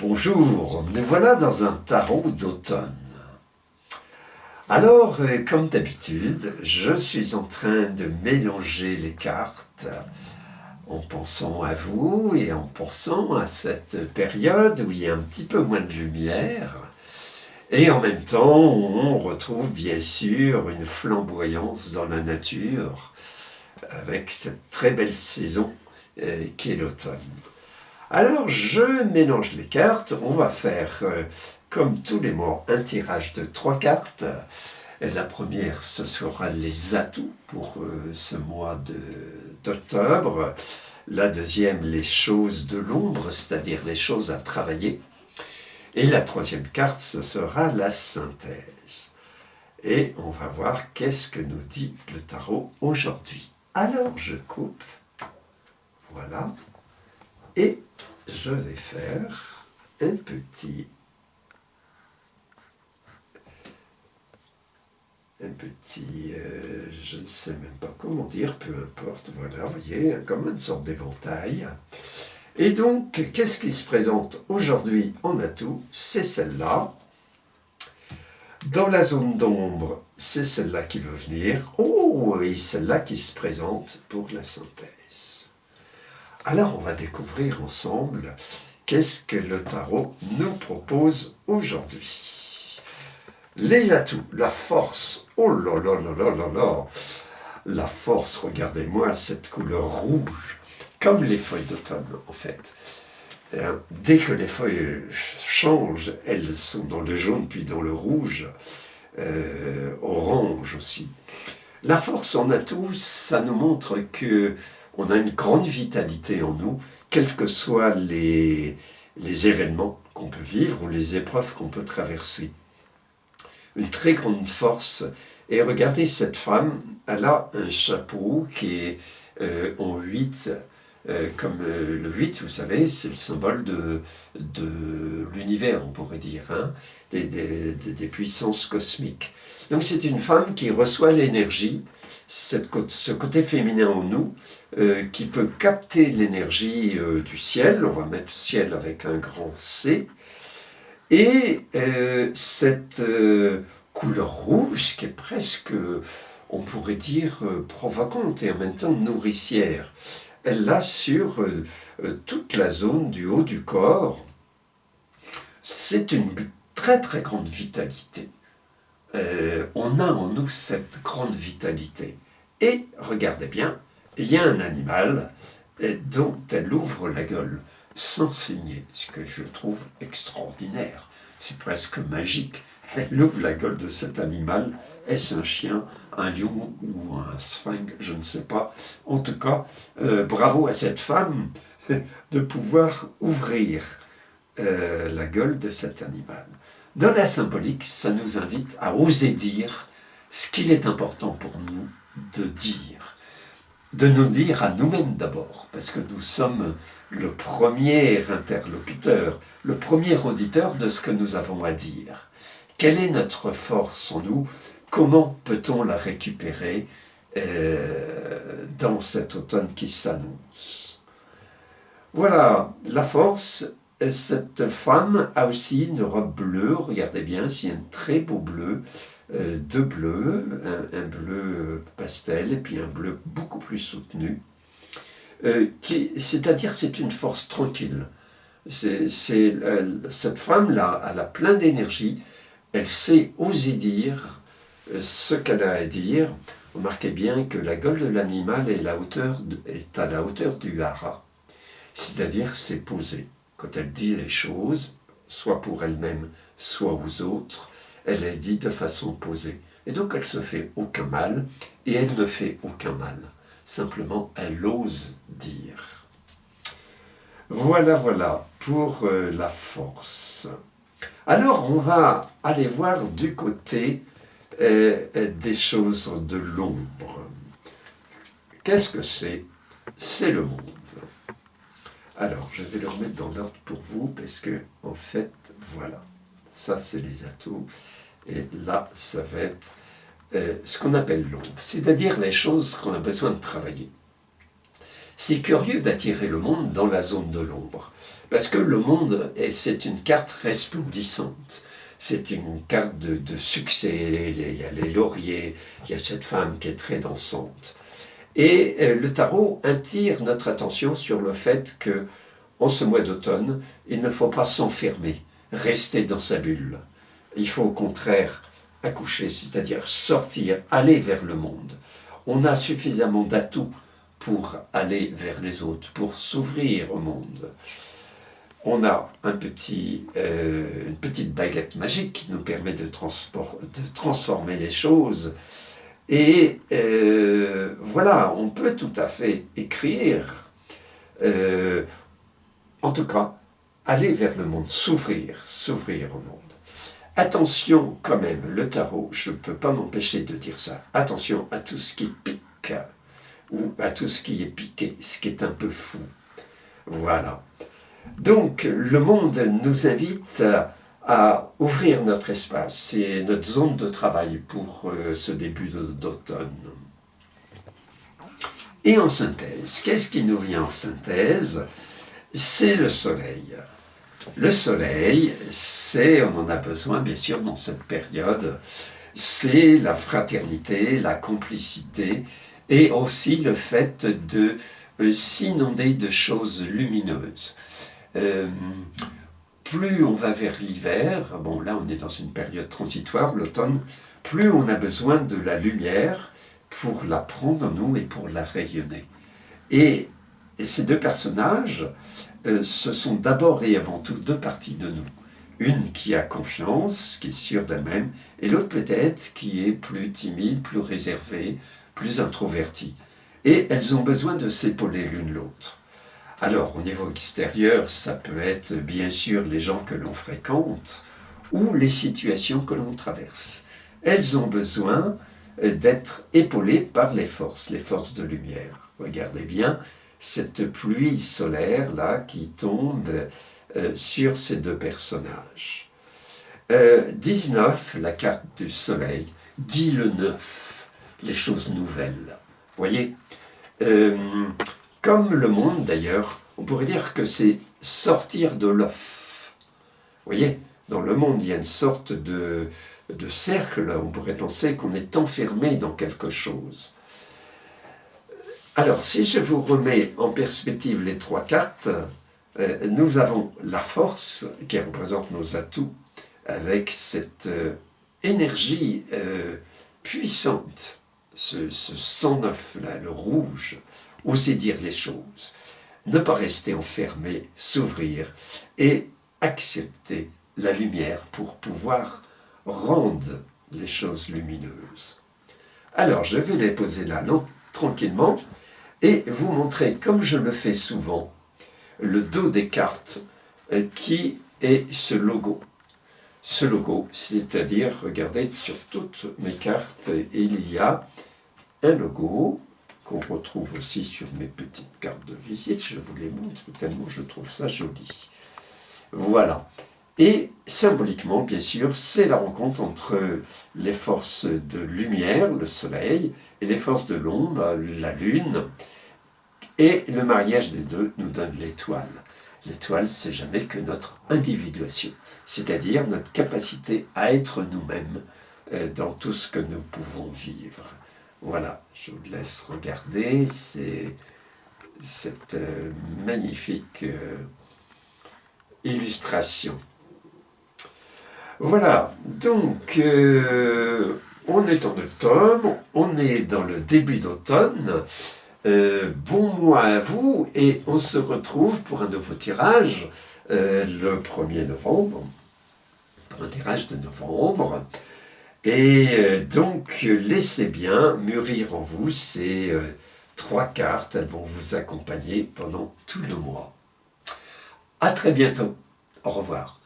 Bonjour, nous voilà dans un tarot d'automne. Alors, comme d'habitude, je suis en train de mélanger les cartes en pensant à vous et en pensant à cette période où il y a un petit peu moins de lumière. Et en même temps, on retrouve bien sûr une flamboyance dans la nature avec cette très belle saison qui est l'automne. Alors, je mélange les cartes. On va faire, comme tous les mois, un tirage de 3 cartes. Et la première, ce sera les atouts pour ce mois d'octobre. La deuxième, les choses de l'ombre, c'est-à-dire les choses à travailler. Et la troisième carte, ce sera la synthèse. Et on va voir qu'est-ce que nous dit le tarot aujourd'hui. Alors, je coupe. Voilà. Et je vais faire un petit, je ne sais même pas comment dire, peu importe, voilà, vous voyez, comme une sorte d'éventail. Et donc, qu'est-ce qui se présente aujourd'hui en atout? C'est celle-là. Dans la zone d'ombre, c'est celle-là qui veut venir. Oh, et celle-là qui se présente pour la synthèse. Alors, on va découvrir ensemble qu'est-ce que le tarot nous propose aujourd'hui. Les atouts, la force. Oh là là là là là là. La force, regardez-moi cette couleur rouge, comme les feuilles d'automne en fait. Dès que les feuilles changent, elles sont dans le jaune puis dans le rouge, orange aussi. La force en atout, ça nous montre que on a une grande vitalité en nous, quels que soient les événements qu'on peut vivre ou les épreuves qu'on peut traverser. Une très grande force. Et regardez cette femme, elle a un chapeau qui est en 8, comme le 8, vous savez, c'est le symbole de l'univers, on pourrait dire, hein, des puissances cosmiques. Donc c'est une femme qui reçoit l'énergie, ce côté féminin en nous, qui peut capter l'énergie du ciel, on va mettre ciel avec un grand C, et cette couleur rouge qui est presque, on pourrait dire, provocante et en même temps nourricière, elle l'a sur toute la zone du haut du corps. C'est une très très grande vitalité. On a en nous cette grande vitalité. Et, regardez bien, il y a un animal dont elle ouvre la gueule sans saigner, ce que je trouve extraordinaire. C'est presque magique. Elle ouvre la gueule de cet animal. Est-ce un chien, un lion ou un sphinx? Je ne sais pas. En tout cas, bravo à cette femme de pouvoir ouvrir la gueule de cet animal. Dans la symbolique, ça nous invite à oser dire ce qu'il est important pour nous de dire. De nous dire à nous-mêmes d'abord, parce que nous sommes le premier interlocuteur, le premier auditeur de ce que nous avons à dire. Quelle est notre force en nous? Comment peut-on la récupérer dans cet automne qui s'annonce? Voilà, la force. Cette femme a aussi une robe bleue, regardez bien, c'est un très beau bleu, deux bleus, un bleu pastel et puis un bleu beaucoup plus soutenu, c'est-à-dire c'est une force tranquille. Cette femme-là, elle a plein d'énergie, elle sait oser dire ce qu'elle a à dire. Remarquez bien que la gueule de l'animal est à la hauteur du hara, c'est-à-dire c'est posé. Quand elle dit les choses, soit pour elle-même, soit aux autres, elle les dit de façon posée. Et donc elle ne se fait aucun mal, et elle ne fait aucun mal. Simplement, elle ose dire. Voilà, voilà, pour la force. Alors, on va aller voir du côté des choses de l'ombre. Qu'est-ce que c'est? C'est le monde. Alors, je vais le remettre dans l'ordre pour vous, parce que, en fait, voilà, ça c'est les atouts, et là, ça va être ce qu'on appelle l'ombre, c'est-à-dire les choses qu'on a besoin de travailler. c'est curieux d'attirer le monde dans la zone de l'ombre. Parce que le monde, c'est une carte resplendissante. C'est une carte de succès, il y a les lauriers, il y a cette femme qui est très dansante. Et le tarot attire notre attention sur le fait que, en ce mois d'automne, il ne faut pas s'enfermer, rester dans sa bulle. Il faut au contraire accoucher, c'est-à-dire sortir, aller vers le monde. On a suffisamment d'atouts pour aller vers les autres, pour s'ouvrir au monde. On a une petite baguette magique qui nous permet de transformer les choses. Et voilà, on peut tout à fait écrire, en tout cas, aller vers le monde, s'ouvrir au monde. Attention quand même, le tarot, je ne peux pas m'empêcher de dire ça, attention à tout ce qui pique, ou à tout ce qui est piqué, ce qui est un peu fou. Voilà. Donc, le monde nous invite à ouvrir notre espace, c'est notre zone de travail pour ce début d'automne. Et en synthèse, qu'est-ce qui nous vient en synthèse? C'est le soleil. Le soleil, on en a besoin bien sûr dans cette période, c'est la fraternité, la complicité et aussi le fait de s'inonder de choses lumineuses. Plus on va vers l'hiver, bon là on est dans une période transitoire, l'automne, plus on a besoin de la lumière pour la prendre en nous et pour la rayonner. Et ces deux personnages, ce sont d'abord et avant tout deux parties de nous. Une qui a confiance, qui est sûre d'elle-même, et l'autre peut-être qui est plus timide, plus réservée, plus introvertie. Et elles ont besoin de s'épauler l'une l'autre. Alors, au niveau extérieur, ça peut être bien sûr les gens que l'on fréquente ou les situations que l'on traverse. Elles ont besoin d'être épaulées par les forces de lumière. Regardez bien cette pluie solaire là qui tombe sur ces deux personnages. 19, la carte du soleil, dit le neuf, les choses nouvelles. Voyez, comme le monde d'ailleurs, on pourrait dire que c'est sortir de l'œuf. Voyez, dans le monde, il y a une sorte de cercle, on pourrait penser qu'on est enfermé dans quelque chose. Alors, si je vous remets en perspective les trois cartes, nous avons la force qui représente nos atouts, avec cette énergie puissante, ce sang neuf, là, le rouge, oser dire les choses, ne pas rester enfermé, s'ouvrir et accepter la lumière pour pouvoir rendre les choses lumineuses. Alors, je vais les poser là, tranquillement, et vous montrer, comme je le fais souvent, le dos des cartes qui est ce logo. Ce logo, c'est-à-dire, regardez, sur toutes mes cartes, il y a un logo qu'on retrouve aussi sur mes petites cartes de visite. Je vous les montre tellement je trouve ça joli. Voilà. Et symboliquement, bien sûr, c'est la rencontre entre les forces de lumière, le soleil, et les forces de l'ombre, la lune. Et le mariage des deux nous donne l'étoile. L'étoile, c'est jamais que notre individuation, c'est-à-dire notre capacité à être nous-mêmes dans tout ce que nous pouvons vivre. Voilà, je vous laisse regarder cette magnifique illustration. Voilà, donc on est en automne, on est dans le début d'automne. Bon mois à vous et on se retrouve pour un nouveau tirage le 1er novembre, pour un tirage de novembre. Et donc laissez bien mûrir en vous ces trois cartes, elles vont vous accompagner pendant tout le mois. À très bientôt, au revoir.